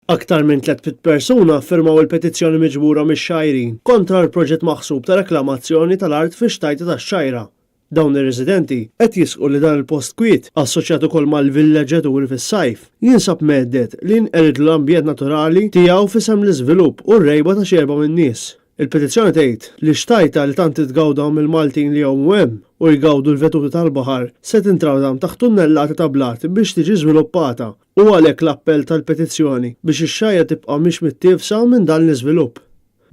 Aktar minn 300 persuna firmaw il-petizzjoni miġbura mix-xajrin kontra l-proġett maħsub ta' reklamazzjoni tal-art fix-xtajta tax-Xajra. Dawn ir-residenti qed jisqu li dan il-post kwiet assoċjat ukoll mal-villeġġaturi fis-sajf jinsab meddet li nqerid l-ambjent naturali tiegħu f'isem l-iżvilupp u r-rejba ta' xerba min-nies. Il-petizzjoni tgħid li xtajta li tant titgawdaw mill-Maltin li hawn hemm u jgawdu l-vetuti tal-baħar se tintrawdam taħt tunnellati ta' blat biex tiġi żviluppata u għalhekk l-appell tal-petizzjoni biex ix-Xajra tibqa' mhix mittiefsa minn dan l-iżvilupp.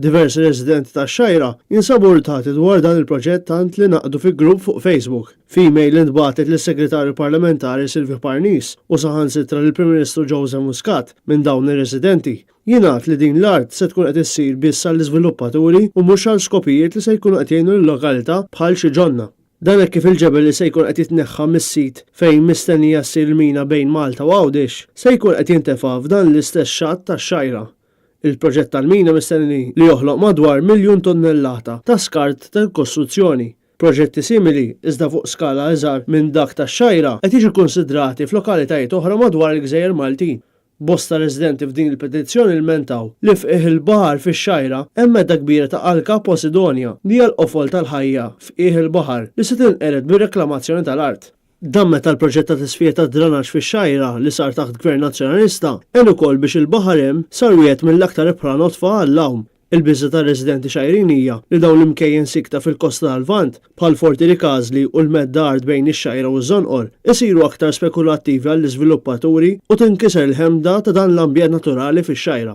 Diversi residenti tax-Xajra jinsabu urtati dwar dan il-proġett tant li naqdu fi grupp fuq Facebook. F'email intbagħtet lis-Segretarju Parlamentari Silvio Parnis u saħansitra lill-Prim Ministru Joseph Muscat minn dawn ir-residenti. Jingħad li din l-art se tkun qed issir biss għall-iżviluppaturi u mhux għal skopijiet li se jkunu qed jgħinu lill-lokalità bħal xi ġonna. Dan hekk kif il-ġebel li se jkun qed jitneħħa mis-sit fejn mistennija ssir il-mina bejn Malta u Għawdex se jkun qed jintefa' f'dan l-istess xatt tax-Xajra. Il-proġett tal-mina mistenni li joħloq madwar 1,000,000 tonnellata ta' skart tal-kostruzzjoni. Proġetti simili iżda fuq skala iżgħar minn dak tax-Xajra qed jiġu konsidrati f'lokalitajiet oħra madwar il-Gżejjer Maltin. Bosta residenti f'din il-petizzjoni lmentaw li fqih il-baħar fix-Xajra hemm medda kbira ta' Alka Posidonia li hija l-qofol tal-ħajja fqih il-baħar li se tinqered bir-reklamazzjoni tal-art. Dan meta l-proġett ta' tisfija ta' drenaġġ fix-Xajra li sar taħt Gvern Nazzjonalista kien ukoll biex il-baħar hemm sar wieħed mill-aktar ibħra notfa għall-hawn. Il-biża ta' residenti xajrin hija li dawn l-imkejjen sikta fil-kosta tal-Lvant bħal Forti Rikazli u l-medda art bejn ix-Xajra u ż-Żonqor isiru aktar spekulattivi għall-iżviluppaturi u tinkiser il-ħemda ta' dan l-ambjent naturali fix-Xajra.